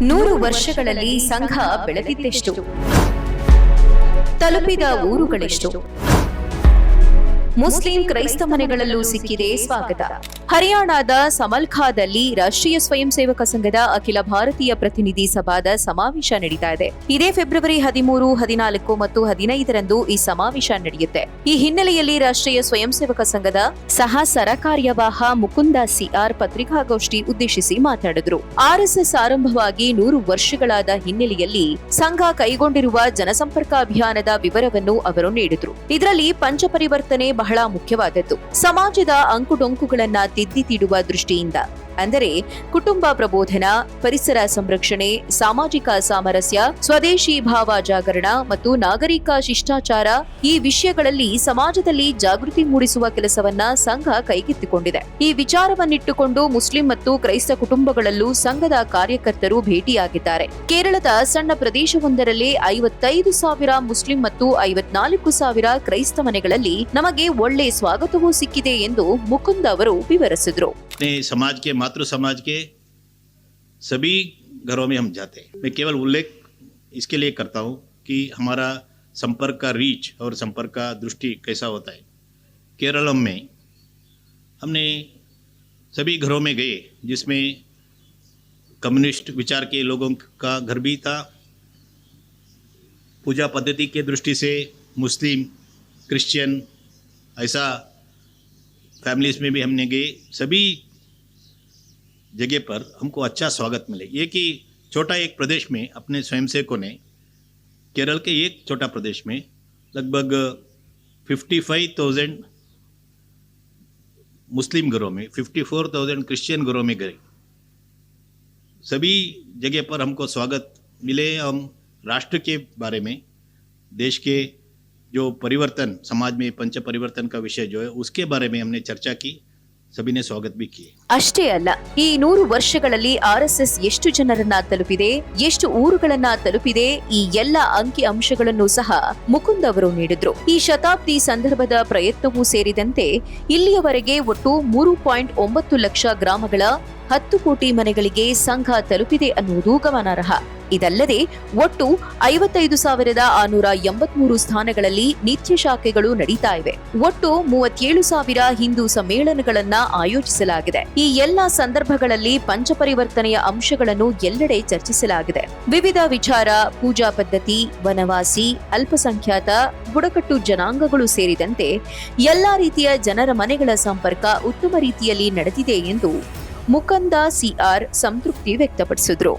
100 ವರ್ಷಗಳಲ್ಲಿ ಸಂಘ ಬೆಳೆದಿದ್ದೆಷ್ಟು? ತಲುಪಿದ ಊರುಗಳೆಷ್ಟು? ಮುಸ್ಲಿಂ ಕ್ರೈಸ್ತ ಮನೆಗಳಲ್ಲೂ ಸಿಕ್ಕಿದೆ ಸ್ವಾಗತ. ಹರಿಯಾಣದ ಸಮಲ್ಖಾದಲ್ಲಿ ರಾಷ್ಟ್ರೀಯ ಸ್ವಯಂ ಸೇವಕ ಸಂಘದ ಅಖಿಲ ಭಾರತೀಯ ಪ್ರತಿನಿಧಿ ಸಭಾದ ಸಮಾವೇಶ ನಡೀತಾ ಇದೆ. ಇದೇ ಫೆಬ್ರವರಿ 13, 14 ಮತ್ತು 15ರಂದು ಈ ಸಮಾವೇಶ ನಡೆಯುತ್ತೆ. ಈ ಹಿನ್ನೆಲೆಯಲ್ಲಿ ರಾಷ್ಟ್ರೀಯ ಸ್ವಯಂ ಸೇವಕ ಸಂಘದ ಸಹ ಸರಕಾರ್ಯವಾಹ ಮುಕುಂದ ಸಿಆರ್ ಪತ್ರಿಕಾಗೋಷ್ಠಿ ಉದ್ದೇಶಿಸಿ ಮಾತನಾಡಿದರು. ಆರ್ಎಸ್ಎಸ್ ಆರಂಭವಾಗಿ 100 ವರ್ಷಗಳಾದ ಹಿನ್ನೆಲೆಯಲ್ಲಿ ಸಂಘ ಕೈಗೊಂಡಿರುವ ಜನಸಂಪರ್ಕ ಅಭಿಯಾನದ ವಿವರವನ್ನು ಅವರು ನೀಡಿದರು. ಇದರಲ್ಲಿ ಪಂಚಪರಿವರ್ತನೆ ಬಹಳ ಮುಖ್ಯವಾದದ್ದು. ಸಮಾಜದ ಅಂಕುಡೊಂಕುಗಳನ್ನ ತಿದ್ದಿತಿಡುವ ದೃಷ್ಟಿಯಿಂದ, ಅಂದರೆ ಕುಟುಂಬ ಪ್ರಬೋಧನ, ಪರಿಸರ ಸಂರಕ್ಷಣೆ, ಸಾಮಾಜಿಕ ಸಾಮರಸ್ಯ, ಸ್ವದೇಶಿ ಭಾವ ಜಾಗರಣ ಮತ್ತು ನಾಗರಿಕ ಶಿಷ್ಟಾಚಾರ ಈ ವಿಷಯಗಳಲ್ಲಿ ಸಮಾಜದಲ್ಲಿ ಜಾಗೃತಿ ಮೂಡಿಸುವ ಕೆಲಸವನ್ನ ಸಂಘ ಕೈಗೆತ್ತಿಕೊಂಡಿದೆ. ಈ ವಿಚಾರವನ್ನಿಟ್ಟುಕೊಂಡು ಮುಸ್ಲಿಂ ಮತ್ತು ಕ್ರೈಸ್ತ ಕುಟುಂಬಗಳಲ್ಲೂ ಸಂಘದ ಕಾರ್ಯಕರ್ತರು ಭೇಟಿಯಾಗಿದ್ದಾರೆ. ಕೇರಳದ ಸಣ್ಣ ಪ್ರದೇಶವೊಂದರಲ್ಲಿ 55,000 ಮುಸ್ಲಿಂ ಮತ್ತು 54,000 ಕ್ರೈಸ್ತ ಮನೆಗಳಲ್ಲಿ ನಮಗೆ ಒಳ್ಳೆ ಸ್ವಾಗತವೂ ಸಿಕ್ಕಿದೆ ಎಂದು ಮುಕುಂದ್ ಅವರು ವಿವರಿಸಿದರು. समाज के मातृ समाज के सभी घरों में हम जाते हैं. मैं केवल उल्लेख इसके लिए करता हूँ कि हमारा संपर्क का रीच और संपर्क का दृष्टि कैसा होता है. केरल में हमने सभी घरों में गए जिसमें कम्युनिस्ट विचार के लोगों का घर भी था. पूजा पद्धति के दृष्टि से मुस्लिम, क्रिश्चियन ऐसा फैमिलीज में भी हमने गए. सभी जगह पर हमको अच्छा स्वागत मिले. ये कि छोटा एक प्रदेश में अपने स्वयंसेवकों ने केरल के एक छोटा प्रदेश में लगभग 55,000 मुस्लिम घरों में, 54,000 क्रिश्चियन घरों में गए. सभी जगह पर हमको स्वागत मिले. हम राष्ट्र के बारे में, देश के जो परिवर्तन, समाज में पंच परिवर्तन का विषय जो है उसके बारे में हमने चर्चा की. ಸಭಿನೇ ಸ್ವಾಗತ भी किए. ಅಷ್ಟೇ ಅಲ್ಲ, ಈ 100 ವರ್ಷಗಳಲ್ಲಿ ಆರ್ಎಸ್ಎಸ್ ಎಷ್ಟು ಜನರನ್ನ ತಲುಪಿದೆ, ಎಷ್ಟು ಊರುಗಳನ್ನ ತಲುಪಿದೆ, ಈ ಎಲ್ಲ ಅಂಕಿ ಅಂಶಗಳನ್ನು ಸಹ ಮುಕುಂದ್ ಅವರು ನೀಡಿದ್ರು. ಈ ಶತಾಬ್ದಿ ಸಂದರ್ಭದ ಪ್ರಯತ್ನವೂ ಸೇರಿದಂತೆ ಇಲ್ಲಿಯವರೆಗೆ ಒಟ್ಟು 3.9 ಲಕ್ಷ ಗ್ರಾಮಗಳ 10 ಕೋಟಿ ಮನೆಗಳಿಗೆ ಸಂಘ ತಲುಪಿದೆ ಅನ್ನುವುದು ಗಮನಾರ್ಹ. ಇದಲ್ಲದೆ ಒಟ್ಟು 55,683 ಸ್ಥಾನಗಳಲ್ಲಿ ನಿತ್ಯ ಶಾಖೆಗಳು ನಡೀತಾ ಇವೆ. ಒಟ್ಟು 37,000 ಹಿಂದೂ ಸಮ್ಮೇಳನಗಳನ್ನ ಆಯೋಜಿಸಲಾಗಿದೆ. ಈ ಎಲ್ಲಾ ಸಂದರ್ಭಗಳಲ್ಲಿ ಪಂಚಪರಿವರ್ತನೆಯ ಅಂಶಗಳನ್ನು ಎಲ್ಲೆಡೆ ಚರ್ಚಿಸಲಾಗಿದೆ. ವಿವಿಧ ವಿಚಾರ, ಪೂಜಾ ಪದ್ಧತಿ, ವನವಾಸಿ, ಅಲ್ಪಸಂಖ್ಯಾತ, ಬುಡಕಟ್ಟು ಜನಾಂಗಗಳು ಸೇರಿದಂತೆ ಎಲ್ಲಾ ರೀತಿಯ ಜನರ ಮನೆಗಳ ಸಂಪರ್ಕ ಉತ್ತಮ ರೀತಿಯಲ್ಲಿ ನಡೆದಿದೆ ಎಂದು ಮುಕುಂದ ಸಿಆರ್ ಸಂತೃಪ್ತಿ ವ್ಯಕ್ತಪಡಿಸಿದರು.